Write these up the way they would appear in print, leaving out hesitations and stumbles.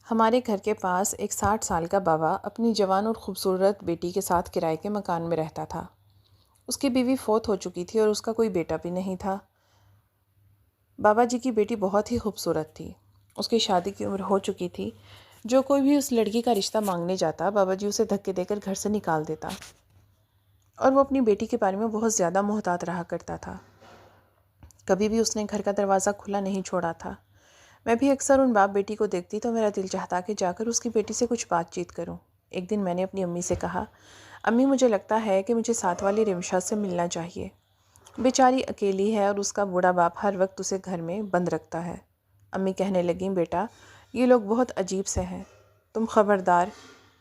ہمارے گھر کے پاس ایک 60 سال کا بابا اپنی جوان اور خوبصورت بیٹی کے ساتھ کرائے کے مکان میں رہتا تھا۔ اس کی بیوی فوت ہو چکی تھی اور اس کا کوئی بیٹا بھی نہیں تھا۔ بابا جی کی بیٹی بہت ہی خوبصورت تھی۔ اس کی شادی کی عمر ہو چکی تھی۔ جو کوئی بھی اس لڑکی کا رشتہ مانگنے جاتا، بابا جی اسے دھکے دے کر گھر سے نکال دیتا، اور وہ اپنی بیٹی کے بارے میں بہت زیادہ محتاط رہا کرتا تھا۔ کبھی بھی اس نے گھر کا دروازہ کھلا نہیں چھوڑا تھا۔ میں بھی اکثر ان باپ بیٹی کو دیکھتی تو میرا دل چاہتا کہ جا کر اس کی بیٹی سے کچھ بات چیت کروں۔ ایک دن میں نے اپنی امی سے کہا، امی مجھے لگتا ہے کہ مجھے ساتھ والی رمشا سے ملنا چاہیے۔ بیچاری اکیلی ہے اور اس کا بوڑھا باپ ہر وقت اسے گھر میں بند رکھتا ہے۔ امی کہنے لگیں، بیٹا یہ لوگ بہت عجیب سے ہیں، تم خبردار۔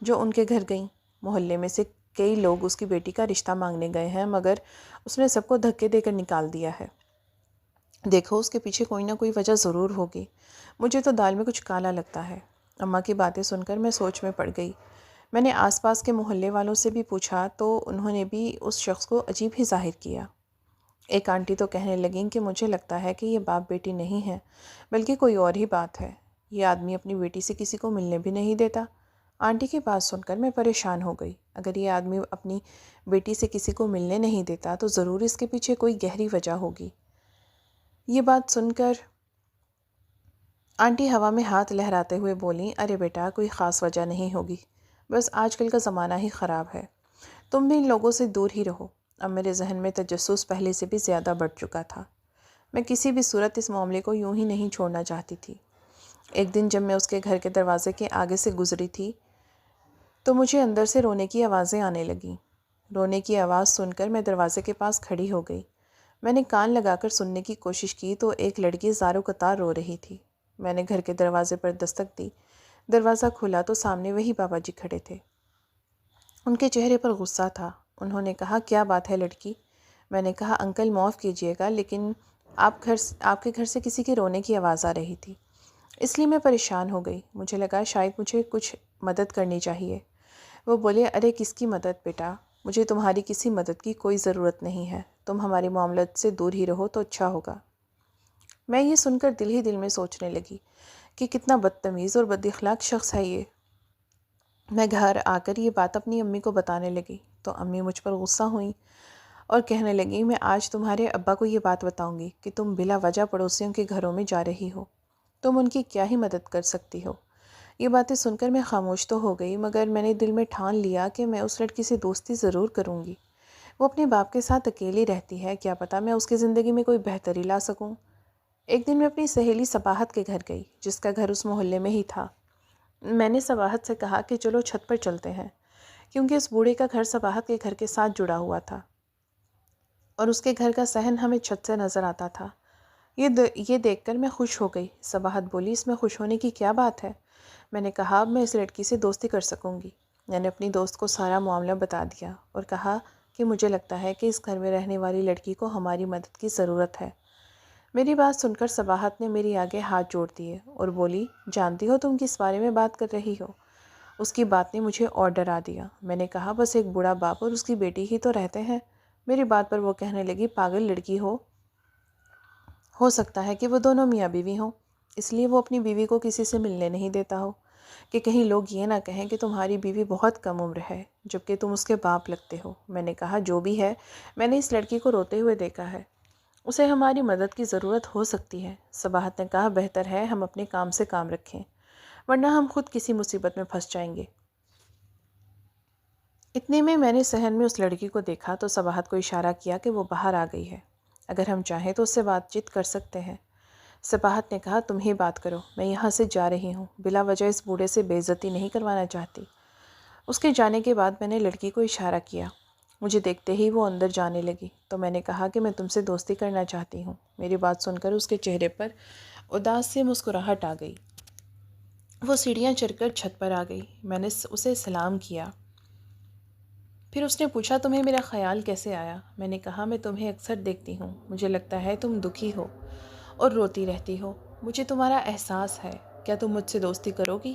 جو ان کے گھر گئیں، محلے میں سے کئی لوگ اس کی بیٹی کا رشتہ مانگنے گئے ہیں، مگر اس نے سب کو دھکے دے کر نکال دیا ہے۔ دیکھو اس کے پیچھے کوئی نہ کوئی وجہ ضرور ہوگی۔ مجھے تو دال میں کچھ کالا لگتا ہے۔ اماں کی باتیں سن کر میں سوچ میں پڑ گئی۔ میں نے آس پاس کے محلے والوں سے بھی پوچھا تو انہوں نے بھی اس شخص کو عجیب ہی ظاہر کیا۔ ایک آنٹی تو کہنے لگیں کہ مجھے لگتا ہے کہ یہ باپ بیٹی نہیں ہے، بلکہ کوئی اور ہی بات ہے۔ یہ آدمی اپنی بیٹی سے کسی کو ملنے بھی نہیں دیتا۔ آنٹی کی بات سن کر میں پریشان ہو گئی۔ اگر یہ آدمی اپنی بیٹی سے کسی کو ملنے نہیں دیتا تو ضرور اس کے پیچھے کوئی گہری وجہ ہوگی۔ یہ بات سن کر آنٹی ہوا میں ہاتھ لہراتے ہوئے بولیں، ارے بیٹا کوئی خاص وجہ نہیں ہوگی، بس آج کل کا زمانہ ہی خراب ہے، تم بھی ان لوگوں سے دور ہی رہو۔ اب میرے ذہن میں تجسس پہلے سے بھی زیادہ بڑھ چکا تھا۔ میں کسی بھی صورت اس معاملے کو یوں ہی نہیں چھوڑنا چاہتی تھی۔ ایک دن جب میں اس کے گھر کے دروازے کے آگے سے گزری تھی تو مجھے اندر سے رونے کی آوازیں آنے لگیں۔ رونے کی آواز سن کر میں دروازے کے پاس کھڑی ہو گئی۔ میں نے کان لگا کر سننے کی کوشش کی تو ایک لڑکی زارو قطار رو رہی تھی۔ میں نے گھر کے دروازے پر دستک دی۔ دروازہ کھلا تو سامنے وہی بابا جی کھڑے تھے۔ ان کے چہرے پر غصہ تھا۔ انہوں نے کہا، کیا بات ہے لڑکی؟ میں نے کہا، انکل معاف کیجیے گا لیکن آپ کے گھر سے کسی کے رونے کی آواز آ رہی تھی، اس لیے میں پریشان ہو گئی۔ مجھے لگا شاید مجھے کچھ مدد کرنی چاہیے۔ وہ بولے، ارے کس کی مدد بیٹا؟ مجھے تمہاری کسی مدد کی کوئی ضرورت نہیں ہے، تم ہماری معاملات سے دور ہی رہو تو اچھا ہوگا۔ میں یہ سن کر دل ہی دل میں سوچنے لگی کہ کتنا بدتمیز اور بد اخلاق شخص ہے یہ۔ میں گھر آ کر یہ بات اپنی امی کو بتانے لگی تو امی مجھ پر غصہ ہوئیں اور کہنے لگیں، میں آج تمہارے ابا کو یہ بات بتاؤں گی کہ تم بلا وجہ پڑوسیوں کے گھروں میں جا رہی ہو، تم ان کی کیا ہی مدد کر سکتی ہو۔ یہ باتیں سن کر میں خاموش تو ہو گئی، مگر میں نے دل میں ٹھان لیا کہ میں اس لڑکی سے دوستی ضرور کروں گی۔ وہ اپنے باپ کے ساتھ اکیلی رہتی ہے، کیا پتہ میں اس کی زندگی میں کوئی بہتری لا سکوں۔ ایک دن میں اپنی سہیلی صباحت کے گھر گئی، جس کا گھر اس محلے میں ہی تھا۔ میں نے صباحت سے کہا کہ چلو چھت پر چلتے ہیں، کیونکہ اس بوڑھے کا گھر صباحت کے گھر کے ساتھ جڑا ہوا تھا اور اس کے گھر کا صحن ہمیں چھت سے نظر آتا تھا۔ یہ دیکھ کر میں خوش ہو گئی۔ صباحت بولی، اس میں خوش ہونے کی کیا بات ہے؟ میں نے کہا، اب میں اس لڑکی سے دوستی کر سکوں گی۔ میں نے اپنی دوست کو سارا معاملہ بتا دیا اور کہا کہ مجھے لگتا ہے کہ اس گھر میں رہنے والی لڑکی کو ہماری مدد کی ضرورت ہے۔ میری بات سن کر صباحت نے میری آگے ہاتھ جوڑ دیے اور بولی، جانتی ہو تم کس بارے میں بات کر رہی ہو؟ اس کی بات نے مجھے اور ڈرا دیا۔ میں نے کہا، بس ایک بوڑھا باپ اور اس کی بیٹی ہی تو رہتے ہیں۔ میری بات پر وہ کہنے لگی، پاگل لڑکی ہو سکتا ہے کہ وہ دونوں میاں بیوی ہوں، اس لیے وہ اپنی بیوی کو کسی سے ملنے نہیں دیتا ہو کہ کہیں لوگ یہ نہ کہیں کہ تمہاری بیوی بہت کم عمر ہے جبکہ تم اس کے باپ لگتے ہو۔ میں نے کہا، جو بھی ہے، میں نے اس لڑکی کو روتے ہوئے دیکھا ہے، اسے ہماری مدد کی ضرورت ہو سکتی ہے۔ صباحت نے کہا، بہتر ہے ہم اپنے کام سے کام رکھیں، ورنہ ہم خود کسی مصیبت میں پھنس جائیں گے۔ اتنے میں نے صحن میں اس لڑکی کو دیکھا تو صباحت کو اشارہ کیا کہ وہ باہر آ گئی ہے، اگر ہم چاہیں تو اس سے بات چیت کر سکتے ہیں۔ صباحت نے کہا، تم ہی بات کرو، میں یہاں سے جا رہی ہوں، بلا وجہ اس بوڑھے سے بے عزتی نہیں کروانا چاہتی۔ اس کے جانے کے بعد میں نے لڑکی کو اشارہ کیا۔ مجھے دیکھتے ہی وہ اندر جانے لگی تو میں نے کہا کہ میں تم سے دوستی کرنا چاہتی ہوں۔ میری بات سن کر اس کے چہرے پر اداس سے مسکراہٹ آ گئی۔ وہ سیڑھیاں چڑھ کر چھت پر آ گئی۔ میں نے اسے سلام کیا۔ پھر اس نے پوچھا، تمہیں میرا خیال کیسے آیا؟ میں نے کہا، میں تمہیں اکثر دیکھتی ہوں، مجھے لگتا ہے تم دکھی ہو اور روتی رہتی ہو، مجھے تمہارا احساس ہے، کیا تم مجھ سے دوستی کرو گی؟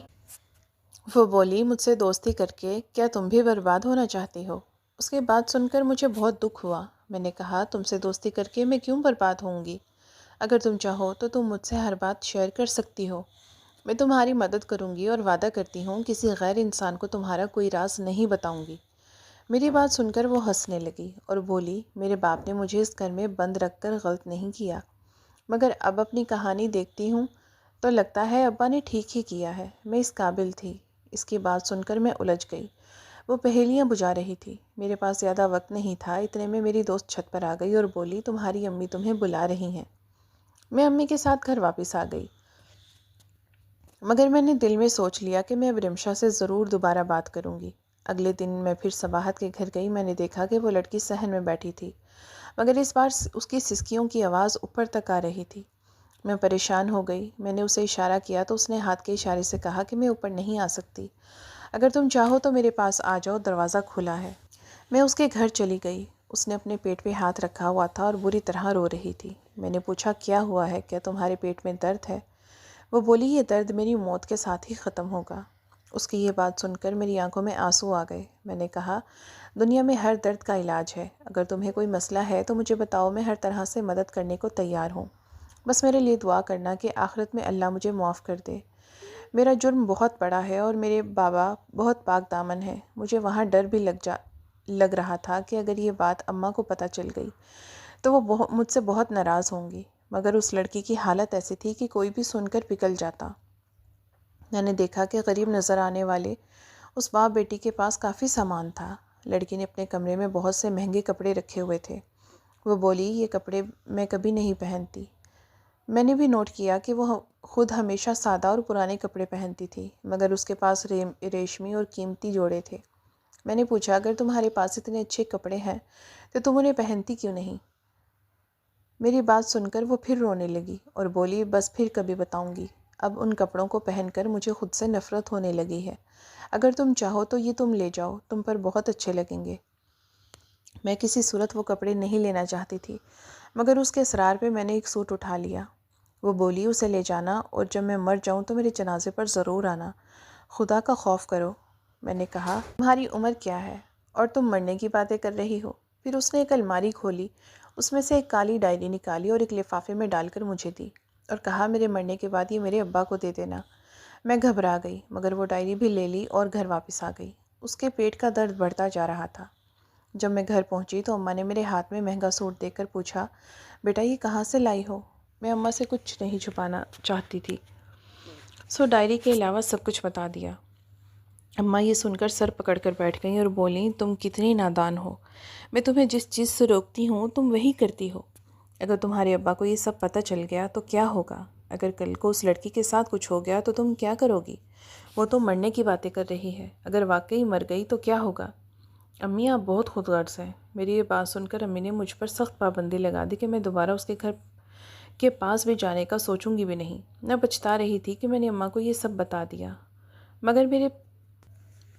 وہ بولی، مجھ سے دوستی کر کے کیا تم بھی برباد ہونا چاہتی ہو؟ اس کی بات سن کر مجھے بہت دکھ ہوا۔ میں نے کہا، تم سے دوستی کر کے میں کیوں برباد ہوں گی؟ اگر تم چاہو تو تم مجھ سے ہر بات شیئر کر سکتی ہو۔ میں تمہاری مدد کروں گی اور وعدہ کرتی ہوں کسی غیر انسان کو تمہارا کوئی راز نہیں بتاؤں گی۔ میری بات سن کر وہ ہنسنے لگی اور بولی، میرے باپ نے مجھے اس گھر میں بند رکھ کر غلط نہیں کیا، مگر اب اپنی کہانی دیکھتی ہوں تو لگتا ہے ابا نے ٹھیک ہی کیا ہے، میں اس قابل تھی۔ اس کی بات سن کر میں الجھ گئی۔ وہ پہیلیاں بجھا رہی تھی۔ میرے پاس زیادہ وقت نہیں تھا، اتنے میں میری دوست چھت پر آ گئی اور بولی، تمہاری امی تمہیں بلا رہی ہیں۔ میں امی کے ساتھ گھر واپس آ گئی، مگر میں نے دل میں سوچ لیا کہ میں اب رمشا سے ضرور دوبارہ بات کروں گی۔ اگلے دن میں پھر صباحت کے گھر گئی۔ میں نے دیکھا کہ وہ لڑکی صحن میں بیٹھی تھی، مگر اس بار اس کی سسکیوں کی آواز اوپر تک آ رہی تھی۔ میں پریشان ہو گئی۔ میں نے اسے اشارہ کیا تو اس نے ہاتھ کے اشارے سے کہا کہ میں اوپر نہیں آ سکتی، اگر تم چاہو تو میرے پاس آ جاؤ، دروازہ کھلا ہے۔ میں اس کے گھر چلی گئی۔ اس نے اپنے پیٹ پہ ہاتھ رکھا ہوا تھا اور بری طرح رو رہی تھی۔ میں نے پوچھا، کیا ہوا ہے؟ کیا تمہارے پیٹ میں درد ہے؟ وہ بولی، یہ درد میری موت کے ساتھ ہی ختم ہوگا۔ اس کی یہ بات سن کر میری آنکھوں میں آنسو آ گئے۔ میں نے کہا، دنیا میں ہر درد کا علاج ہے، اگر تمہیں کوئی مسئلہ ہے تو مجھے بتاؤ، میں ہر طرح سے مدد کرنے کو تیار ہوں۔ بس میرے لیے دعا کرنا کہ آخرت میں اللہ مجھے معاف کر دے۔ میرا جرم بہت بڑا ہے اور میرے بابا بہت پاک دامن ہے۔ مجھے وہاں ڈر بھی لگ رہا تھا کہ اگر یہ بات اماں کو پتہ چل گئی تو وہ مجھ سے بہت ناراض ہوں گی، مگر اس لڑکی کی حالت ایسی تھی کہ کوئی بھی سن کر پگھل جاتا۔ میں نے دیکھا کہ غریب نظر آنے والے اس باپ بیٹی کے پاس کافی سامان تھا۔ لڑکی نے اپنے کمرے میں بہت سے مہنگے کپڑے رکھے ہوئے تھے۔ وہ بولی، یہ کپڑے میں کبھی نہیں پہنتی۔ میں نے بھی نوٹ کیا کہ وہ خود ہمیشہ سادہ اور پرانے کپڑے پہنتی تھی، مگر اس کے پاس ریشمی اور قیمتی جوڑے تھے۔ میں نے پوچھا، اگر تمہارے پاس اتنے اچھے کپڑے ہیں تو تم انہیں پہنتی کیوں نہیں؟ میری بات سن کر وہ پھر رونے لگی اور بولی، بس پھر کبھی بتاؤں گی۔ اب ان کپڑوں کو پہن کر مجھے خود سے نفرت ہونے لگی ہے۔ اگر تم چاہو تو یہ تم لے جاؤ، تم پر بہت اچھے لگیں گے۔ میں کسی صورت وہ کپڑے نہیں لینا چاہتی تھی، مگر اس کے اصرار پہ میں نے ایک سوٹ اٹھا لیا۔ وہ بولی، اسے لے جانا اور جب میں مر جاؤں تو میرے جنازے پر ضرور آنا، خدا کا خوف کرو۔ میں نے کہا، تمہاری عمر کیا ہے اور تم مرنے کی باتیں کر رہی ہو؟ پھر اس نے ایک الماری کھولی، اس میں سے ایک کالی ڈائری نکالی اور ایک لفافے میں ڈال کر مجھے دی اور کہا، میرے مرنے کے بعد یہ میرے ابا کو دے دینا۔ میں گھبرا گئی، مگر وہ ڈائری بھی لے لی اور گھر واپس آ گئی۔ اس کے پیٹ کا درد بڑھتا جا رہا تھا۔ جب میں گھر پہنچی تو اماں نے میرے ہاتھ میں مہنگا سوٹ دیکھ کر پوچھا، بیٹا یہ کہاں سے لائی ہو؟ میں اماں سے کچھ نہیں چھپانا چاہتی تھی، سو ڈائری کے علاوہ سب کچھ بتا دیا۔ اماں یہ سن کر سر پکڑ کر بیٹھ گئیں اور بولیں، تم کتنی نادان ہو، میں تمہیں جس چیز سے روکتی ہوں تم وہی کرتی ہو۔ اگر تمہارے ابا کو یہ سب پتہ چل گیا تو کیا ہوگا؟ اگر کل کو اس لڑکی کے ساتھ کچھ ہو گیا تو تم کیا کرو گی؟ وہ تو مرنے کی باتیں کر رہی ہے، اگر واقعی مر گئی تو کیا ہوگا؟ امی آپ بہت خود غرض ہیں۔ میری یہ بات سن کر امی نے مجھ پر سخت پابندی لگا دی کہ میں دوبارہ اس کے گھر کے پاس بھی جانے کا سوچوں گی بھی نہیں۔ میں پچھتا رہی تھی کہ میں نے اماں کو یہ سب بتا دیا، مگر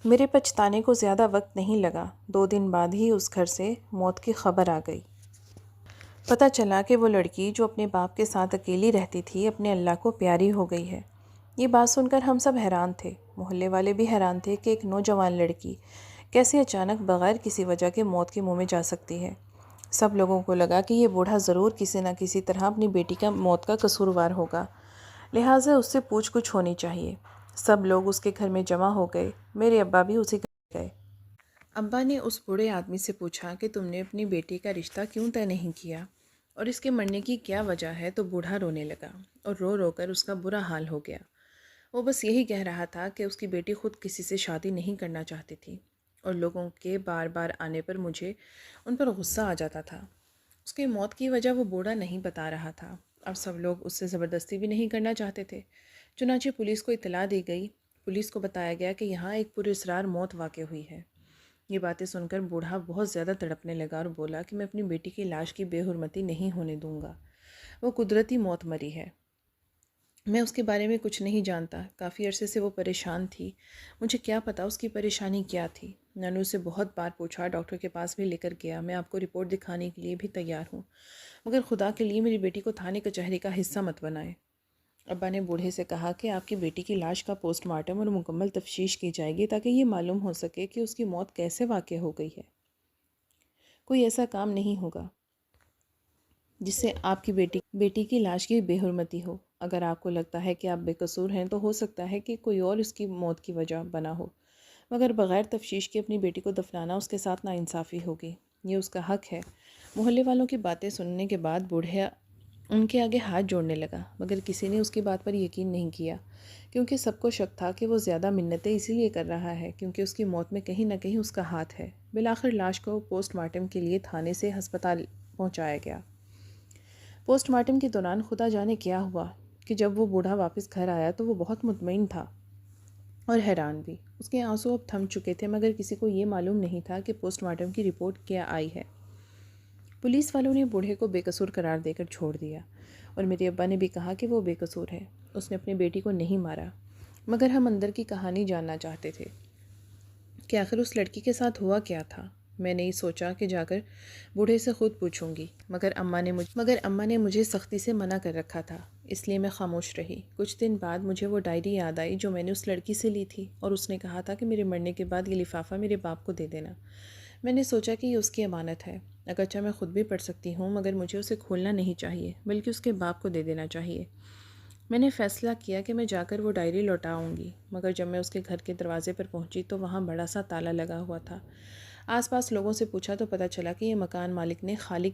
میرے پچھتانے کو زیادہ وقت نہیں لگا۔ 2 دن بعد ہی اس گھر سے موت کی خبر آ گئی۔ پتہ چلا کہ وہ لڑکی جو اپنے باپ کے ساتھ اکیلی رہتی تھی اپنے اللہ کو پیاری ہو گئی ہے۔ یہ بات سن کر ہم سب حیران تھے۔ محلے والے بھی حیران تھے کہ ایک نوجوان لڑکی کیسے اچانک بغیر کسی وجہ کے موت کے منہ میں جا سکتی ہے۔ سب لوگوں کو لگا کہ یہ بوڑھا ضرور کسی نہ کسی طرح اپنی بیٹی کا موت کا قصوروار ہوگا، لہٰذا اس سے پوچھ گچھ ہونی چاہیے۔ سب لوگ اس کے گھر میں جمع ہو گئے۔ میرے ابا بھی اسی گھر گئے۔ ابا نے اس بوڑھے آدمی سے پوچھا کہ تم نے اپنی بیٹی کا رشتہ کیوں طے نہیں کیا اور اس کے مرنے کی کیا وجہ ہے؟ تو بوڑھا رونے لگا اور رو رو کر اس کا برا حال ہو گیا۔ وہ بس یہی کہہ رہا تھا کہ اس کی بیٹی خود کسی سے شادی نہیں کرنا چاہتی تھی اور لوگوں کے بار بار آنے پر مجھے ان پر غصہ آ جاتا تھا۔ اس کی موت کی وجہ وہ بوڑھا نہیں بتا رہا تھا۔ اب سب لوگ اس سے زبردستی بھی نہیں کرنا چاہتے تھے، چنانچہ پولیس کو اطلاع دی گئی۔ پولیس کو بتایا گیا کہ یہاں ایک پراسرار موت واقع ہوئی ہے۔ یہ باتیں سن کر بوڑھا بہت زیادہ تڑپنے لگا اور بولا کہ میں اپنی بیٹی کی لاش کی بے حرمتی نہیں ہونے دوں گا، وہ قدرتی موت مری ہے۔ میں اس کے بارے میں کچھ نہیں جانتا، کافی عرصے سے وہ پریشان تھی، مجھے کیا پتا اس کی پریشانی کیا تھی۔ میں نے اسے بہت بار پوچھا، ڈاکٹر کے پاس بھی لے کر گیا، میں آپ کو رپورٹ دکھانے کے لیے بھی تیار ہوں، مگر خدا کے لیے میری بیٹی کو تھانے کچہری کا حصہ مت بنائیں۔ ابا نے بوڑھے سے کہا کہ آپ کی بیٹی کی لاش کا پوسٹ مارٹم اور مکمل تفتیش کی جائے گی تاکہ یہ معلوم ہو سکے کہ اس کی موت کیسے واقع ہو گئی ہے۔ کوئی ایسا کام نہیں ہوگا جس سے آپ کی بیٹی کی لاش کی بے حرمتی ہو۔ اگر آپ کو لگتا ہے کہ آپ بے قصور ہیں تو ہو سکتا ہے کہ کوئی اور اس کی موت کی وجہ بنا ہو، مگر بغیر تفتیش کے اپنی بیٹی کو دفنانا اس کے ساتھ ناانصافی ہوگی۔ یہ اس کا حق ہے۔ محلے والوں کی باتیں سننے کے بعد بوڑھا ان کے آگے ہاتھ جوڑنے لگا، مگر کسی نے اس کی بات پر یقین نہیں کیا، کیونکہ سب کو شک تھا کہ وہ زیادہ منتیں اسی لیے کر رہا ہے کیونکہ اس کی موت میں کہیں نہ کہیں اس کا ہاتھ ہے۔ بالآخر لاش کو پوسٹ مارٹم کے لیے تھانے سے ہسپتال پہنچایا گیا۔ پوسٹ مارٹم کے دوران خدا جانے کیا ہوا کہ جب وہ بوڑھا واپس گھر آیا تو وہ بہت مطمئن تھا اور حیران بھی۔ اس کے آنسو اب تھم چکے تھے، مگر کسی کو یہ معلوم نہیں تھا کہ پوسٹ مارٹم کی رپورٹ کیا آئی ہے۔ پولیس والوں نے بوڑھے کو بے قصور قرار دے کر چھوڑ دیا، اور میرے ابا نے بھی کہا کہ وہ بے قصور ہے، اس نے اپنی بیٹی کو نہیں مارا۔ مگر ہم اندر کی کہانی جاننا چاہتے تھے کہ آخر اس لڑکی کے ساتھ ہوا کیا تھا۔ میں نے سوچا کہ جا کر بوڑھے سے خود پوچھوں گی، مگر اماں نے مجھے سختی سے منع کر رکھا تھا، اس لیے میں خاموش رہی۔ کچھ دن بعد مجھے وہ ڈائری یاد آئی جو میں نے اس لڑکی سے لی تھی، اور اس نے کہا تھا کہ میرے مرنے کے بعد یہ لفافہ میرے باپ کو دے دینا۔ میں نے سوچا کہ یہ اس کی امانت ہے، اگرچہ میں خود بھی پڑھ سکتی ہوں، مگر مجھے اسے کھولنا نہیں چاہیے بلکہ اس کے باپ کو دے دینا چاہیے۔ میں نے فیصلہ کیا کہ میں جا کر وہ ڈائری لوٹاؤں گی، مگر جب میں اس کے گھر کے دروازے پر پہنچی تو وہاں بڑا سا تالا لگا ہوا تھا۔ آس پاس لوگوں سے پوچھا تو پتہ چلا کہ یہ مکان مالک نے خالی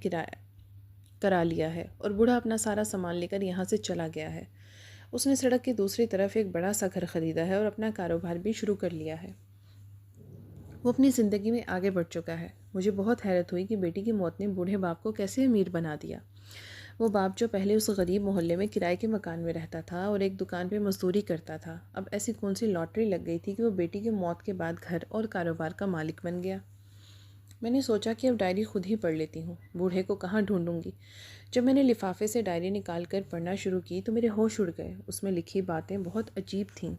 کرا لیا ہے، اور بوڑھا اپنا سارا سامان لے کر یہاں سے چلا گیا ہے۔ اس نے سڑک کی دوسری طرف ایک بڑا سا گھر خریدا ہے اور اپنا کاروبار بھی شروع کر لیا ہے۔ وہ اپنی زندگی میں آگے بڑھ چکا ہے۔ مجھے بہت حیرت ہوئی کہ بیٹی کی موت نے بوڑھے باپ کو کیسے امیر بنا دیا۔ وہ باپ جو پہلے اس غریب محلے میں کرائے کے مکان میں رہتا تھا اور ایک دکان پہ مزدوری کرتا تھا، اب ایسی کون سی لاٹری لگ گئی تھی کہ وہ بیٹی کی موت کے بعد گھر اور کاروبار کا مالک بن گیا۔ میں نے سوچا کہ اب ڈائری خود ہی پڑھ لیتی ہوں، بوڑھے کو کہاں ڈھونڈوں گی۔ جب میں نے لفافے سے ڈائری نکال کر پڑھنا شروع کی تو میرے ہوش اڑ گئے۔ اس میں لکھی باتیں بہت عجیب تھیں۔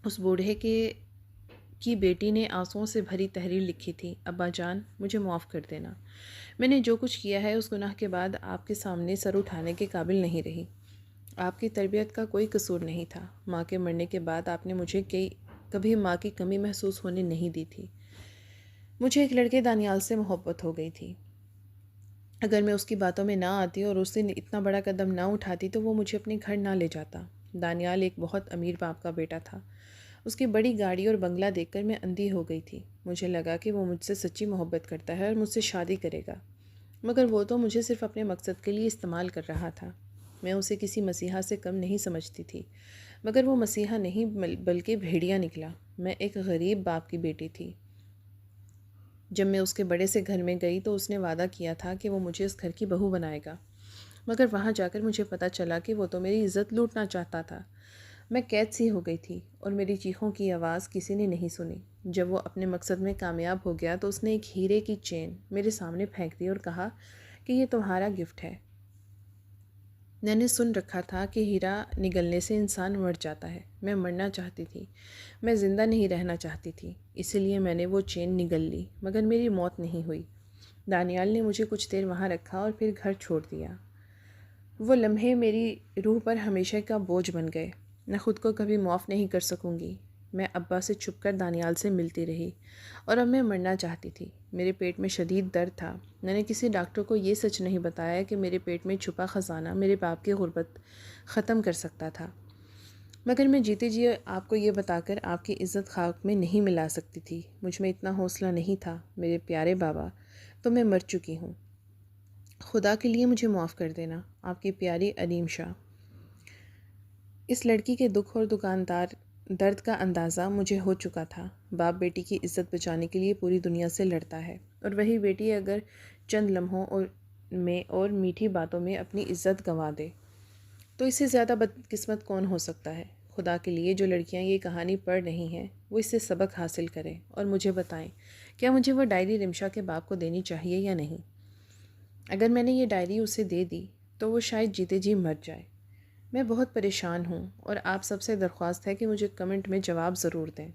اس بوڑھے کی بیٹی نے آنسوؤں سے بھری تحریر لکھی تھی: ابا جان، مجھے معاف کر دینا۔ میں نے جو کچھ کیا ہے اس گناہ کے بعد آپ کے سامنے سر اٹھانے کے قابل نہیں رہی۔ آپ کی تربیت کا کوئی قصور نہیں تھا۔ ماں کے مرنے کے بعد آپ نے مجھے کبھی ماں کی کمی محسوس ہونے نہیں دی تھی۔ مجھے ایک لڑکے دانیال سے محبت ہو گئی تھی۔ اگر میں اس کی باتوں میں نہ آتی اور اس دن اتنا بڑا قدم نہ اٹھاتی تو وہ مجھے اپنے گھر نہ لے جاتا۔ دانیال ایک بہت امیر باپ کا بیٹا تھا۔ اس کی بڑی گاڑی اور بنگلہ دیکھ کر میں اندھی ہو گئی تھی۔ مجھے لگا کہ وہ مجھ سے سچی محبت کرتا ہے اور مجھ سے شادی کرے گا، مگر وہ تو مجھے صرف اپنے مقصد کے لیے استعمال کر رہا تھا۔ میں اسے کسی مسیحا سے کم نہیں سمجھتی تھی، مگر وہ مسیحا نہیں بلکہ بھیڑیا نکلا۔ میں ایک غریب باپ کی بیٹی تھی۔ جب میں اس کے بڑے سے گھر میں گئی تو اس نے وعدہ کیا تھا کہ وہ مجھے اس گھر کی بہو بنائے گا، مگر وہاں جا کر مجھے پتہ چلا کہ وہ تو میری عزت لوٹنا چاہتا تھا۔ میں قید سی ہو گئی تھی اور میری چیخوں کی آواز کسی نے نہیں سنی۔ جب وہ اپنے مقصد میں کامیاب ہو گیا تو اس نے ایک ہیرے کی چین میرے سامنے پھینک دی اور کہا کہ یہ تمہارا گفٹ ہے۔ میں نے سن رکھا تھا کہ ہیرا نگلنے سے انسان مر جاتا ہے۔ میں مرنا چاہتی تھی، میں زندہ نہیں رہنا چاہتی تھی، اسی لیے میں نے وہ چین نگل لی، مگر میری موت نہیں ہوئی۔ دانیال نے مجھے کچھ دیر وہاں رکھا اور پھر گھر چھوڑ دیا۔ وہ لمحے میری روح پر ہمیشہ کا بوجھ بن گئے۔ میں خود کو کبھی معاف نہیں کر سکوں گی۔ میں ابا سے چھپ کر دانیال سے ملتی رہی، اور اب میں مرنا چاہتی تھی۔ میرے پیٹ میں شدید درد تھا۔ میں نے کسی ڈاکٹر کو یہ سچ نہیں بتایا کہ میرے پیٹ میں چھپا خزانہ میرے باپ کی غربت ختم کر سکتا تھا، مگر میں جیتے جی آپ کو یہ بتا کر آپ کی عزت خاک میں نہیں ملا سکتی تھی۔ مجھ میں اتنا حوصلہ نہیں تھا میرے پیارے بابا، تو میں مر چکی ہوں۔ خدا کے لیے مجھے معاف کر دینا، آپ کی پیاری علیم شاہ۔ اس لڑکی کے دکھ اور درد کا اندازہ مجھے ہو چکا تھا۔ باپ بیٹی کی عزت بچانے کے لیے پوری دنیا سے لڑتا ہے، اور وہی بیٹی اگر چند لمحوں میں اور میٹھی باتوں میں اپنی عزت گنوا دے تو اس سے زیادہ بدقسمت کون ہو سکتا ہے۔ خدا کے لیے جو لڑکیاں یہ کہانی پڑھ رہی ہیں وہ اس سے سبق حاصل کریں اور مجھے بتائیں کیا مجھے وہ ڈائری رمشا کے باپ کو دینی چاہیے یا نہیں۔ اگر میں نے یہ ڈائری اسے دے دی تو وہ شاید جیتے جی مر جائے۔ میں بہت پریشان ہوں اور آپ سب سے درخواست ہے کہ مجھے کمنٹ میں جواب ضرور دیں۔